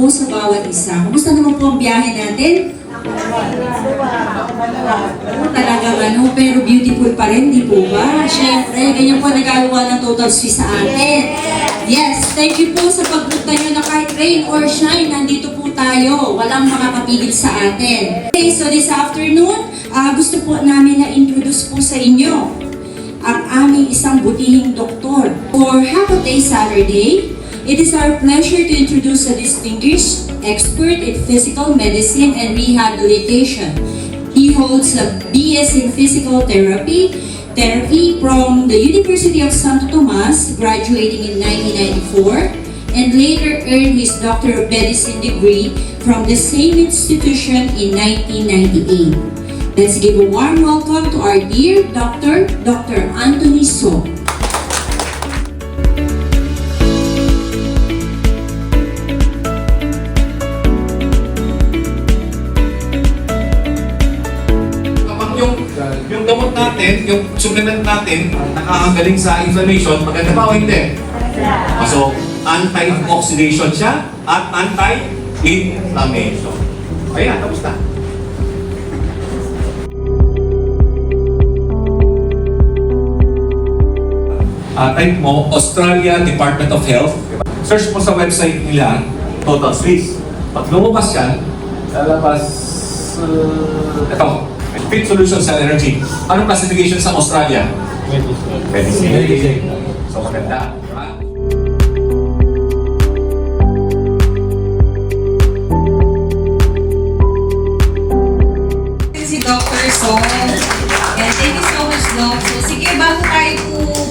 po sa bawat isa. Kumusta naman po ang biyahe natin? Talagang pero beautiful pa rin, di po ba? Siyempre, ganyan po nagagawa ng Total Swiss sa atin. Yes, thank you po sa pagpunta nyo na kahit rain or shine, nandito po tayo. Walang makakapigil sa atin. Okay, so this afternoon, gusto po namin na introduce po sa inyo ang aming isang butihing doktor. For half a day Saturday, it is our pleasure to introduce a distinguished expert in physical medicine and rehabilitation. He holds a BS in physical therapy from the University of Santo Tomas, graduating in 1994, and later earned his Doctor of Medicine degree from the same institution in 1998. Let's give a warm welcome to our dear Dr. Anthony So. Yung gamot natin, yung supplement natin, nakakagaling sa inflammation, maganda ba o hindi? So, anti-oxidation siya at anti-inflammation. Ayan, tapos na. Type mo, Australia Department of Health. Search mo sa website nila, Total Swiss. Pag lumabas yan, lalabas, ito, Fit Solution Cell Energy. Anong classification sa Australia? Medicine. So maganda. Si Dr. Song. And thank you so much, Doc. So sige, bago tayo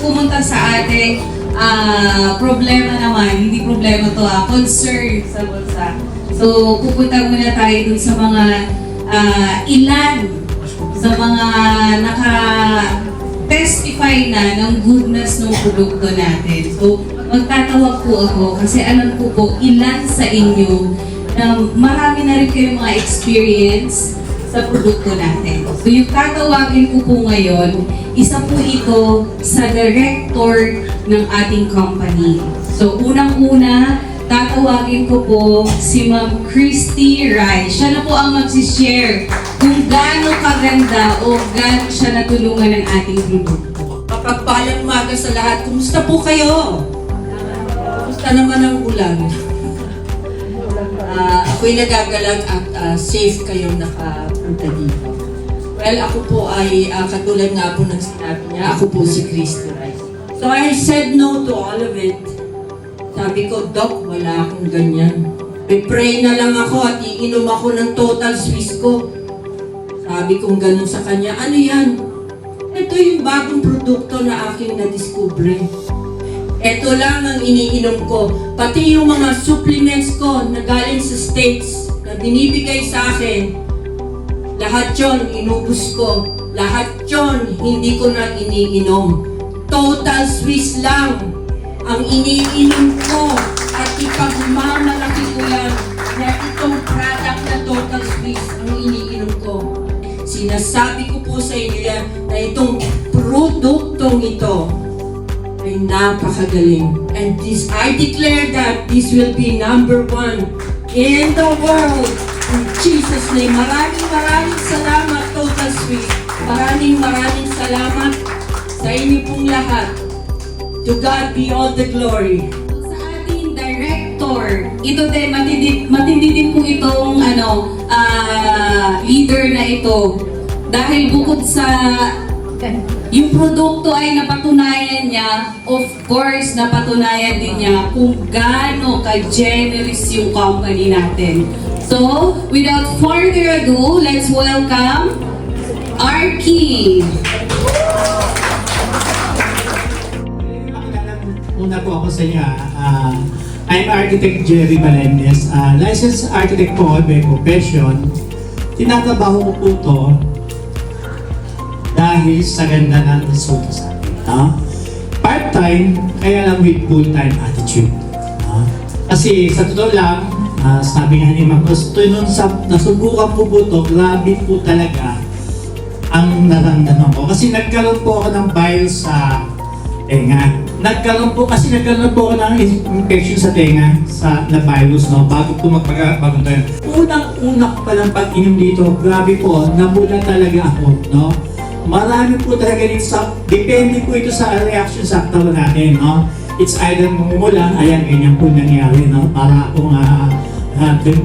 pumunta sa ating problema naman, hindi problema to concern sa bulsa. So pupunta muna tayo dun sa mga ilan sa mga naka-testify na ng goodness ng produkto natin. So, magtatawag po ako kasi alam ko po ilan sa inyo na marami na rin kayong mga experience sa produkto natin. So, yung tatawagin ko po ngayon, isa po ito sa director ng ating company. So, unang-una, tatawagin ko po si Ma'am Christy Rai. Siya na po ang magsishare kung gaano kaganda o gaano siya natulungan ng ating produkto. Mapagpalang umaga sa lahat. Kumusta po kayo? Kumusta naman ang ulan? Ako'y nagagalang at safe kayong nakapunta dito. Well, ako po ay katulad nga po ng sinabi niya, ako po si Christy Rai. So I said no to all of it. Sabi ko, Doc, wala akong ganyan. Pray na lang ako at iinom ako ng Total Swiss ko. Sabi kong ganun sa kanya, ano yan? Ito yung bagong produkto na aking na-discover. Ito lang ang iniinom ko. Pati yung mga supplements ko na galing sa States na binibigay sa akin, lahat yun inubos ko. Lahat yun hindi ko na iniinom. Total Swiss lang ang iniinom ko at ipagmamalaki ko yan na itong product na Total Swiss ang iniinom ko. Sinasabi ko po sa inyo yan na itong produktong ito ay napakagaling. And this, I declare that this will be number 1 in the world. In Jesus' name, maraming salamat Total Swiss. Maraming salamat sa inyo pong lahat. To God be all the glory. Sa ating director, ito din, matindi din po itong leader na ito. Dahil bukod sa yung produkto ay napatunayan niya, of course, napatunayan din niya kung gaano ka-generous yung company natin. So, without further ado, let's welcome Arky. Una po ako sa inyo. I'm Architect Jerry Melendez. Licensed architect po by profession. Tinatrabaho ko po ito dahil sa ganda ng resulta sa akin. Part-time, kaya lang with full-time attitude. Kasi sa totoo lang, sabi nga ni Ma'am Gusto, nung nasubukan po ito, grabe po talaga ang naramdaman ko. Kasi nagkaroon po ako ng bile sa tenga. Nagkaroon po ako ng infection sa tenga, na virus, no? Bago po bagong tayo. Unang-una ko palang pag-inom dito, grabe po, nabula talaga ako, no? Marami po talaga dito depende po ito sa reaction sa katawan natin, no? It's either mumulan, ayan, ganyan po nangyari, no? Para akong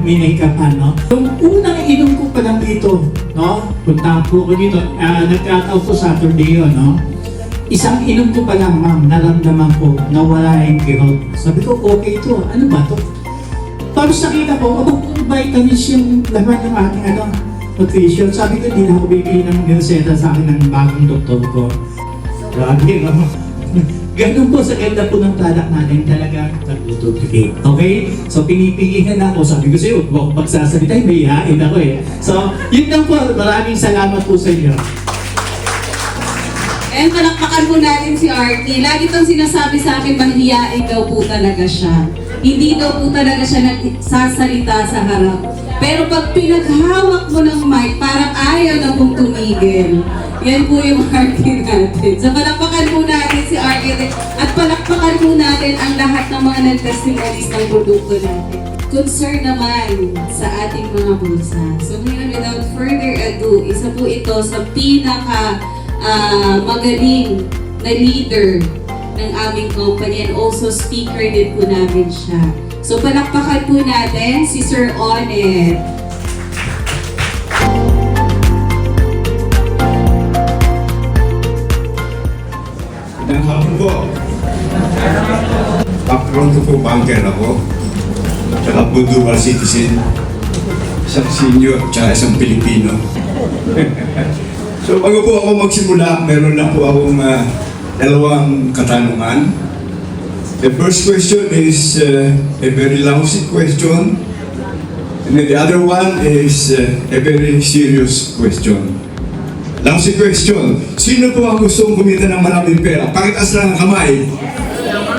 minikapan, no? Yung unang inom ko pa lang dito, no? Punta po ko dito, nagkataon po Saturday yun, no? Isang inom ko pa lang, ma'am, naramdaman ko na wala yung kirot. Sabi ko, okay ito, ano ba ito? Tapos nakita ko, abang vitamins yung laman ng ating nutrition. Sabi ko, hindi na ako bibili ng reseta sa akin ng bagong doktor ko. Grabe, no? Ganun po sa ganda po ng product natin talaga nag-duplicate. Okay? So pinipigilan ako. Sabi ko sa'yo, huwag ako magsasalita, may hain ako eh. So, yun lang po. Maraming salamat po sa inyo. And palakpakan po natin si Artie. Lagi itong sinasabi sa akin, mahihiyain daw po talaga siya. Hindi daw po talaga siya nagsasalita sa harap. Pero pag pinaghawak mo ng mic, parang ayaw na pong tumigil. Yan po yung Artie natin. So palakpakan po natin si Artie at palakpakan po natin ang lahat ng mga nag-testimonies ng produkto natin. Concern naman sa ating mga bulsa. So ngayon, without further ado, isa po ito sa magaling na leader ng aming company and also speaker din po namin siya. So palakpakan po natin si Sir Onet. Magandang hapon po. Background ko po, banker ako. Tsaka po dual citizen. Isang senior, tsaka isang Pilipino. So bago po ako magsimula, meron lang po akong dalawang katanungan. The first question is a very lousy question. And then the other one is a very serious question. Lousy question. Sino po ang gustong kumita ng maraming pera? Pakitaas lang ang kamay.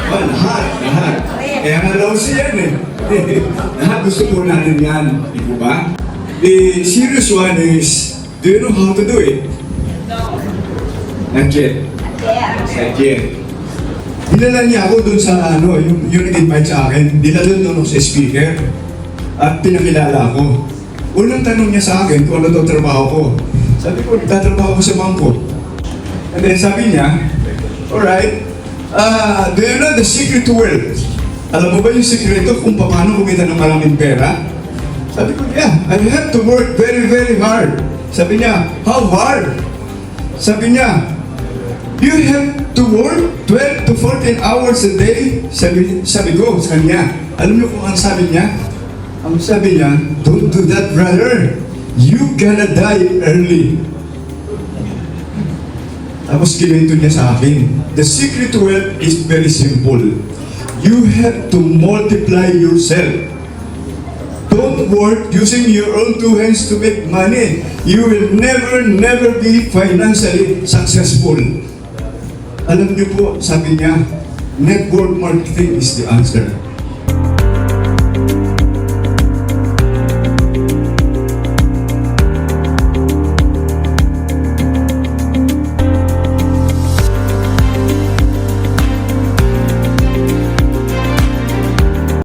Oh, lahat. Kaya nga lousy yan eh. Lahat gusto po natin yan. Di po ba? The serious one is, do you know how to do it? Not yet. Not yet. Dinala niya ako dun sa yung nag-invite sa akin. Dinala doon sa speaker. At pinakilala ako. Unang tanong niya sa akin kung ano daw trabaho ko. Sabi ko, nagtatrabaho ko sa bangko. And then sabi niya, alright, do you know the secret to wealth? Alam mo ba yung sikreto kung paano kumita ng maraming pera? Sabi ko, yeah, I have to work very, very hard. Sabi niya, how hard? Sabi niya, you have to work 12 to 14 hours a day. Sabi ko sa kanya, alam niyo kung ang sabi niya? Ang sabi niya, don't do that, brother. You gonna die early. Tapos kinento niya sa akin, the secret to wealth is very simple. You have to multiply yourself. Don't work using your own two hands to make money. You will never be financially successful. Alam niyo po, sabi niya, network marketing is the answer.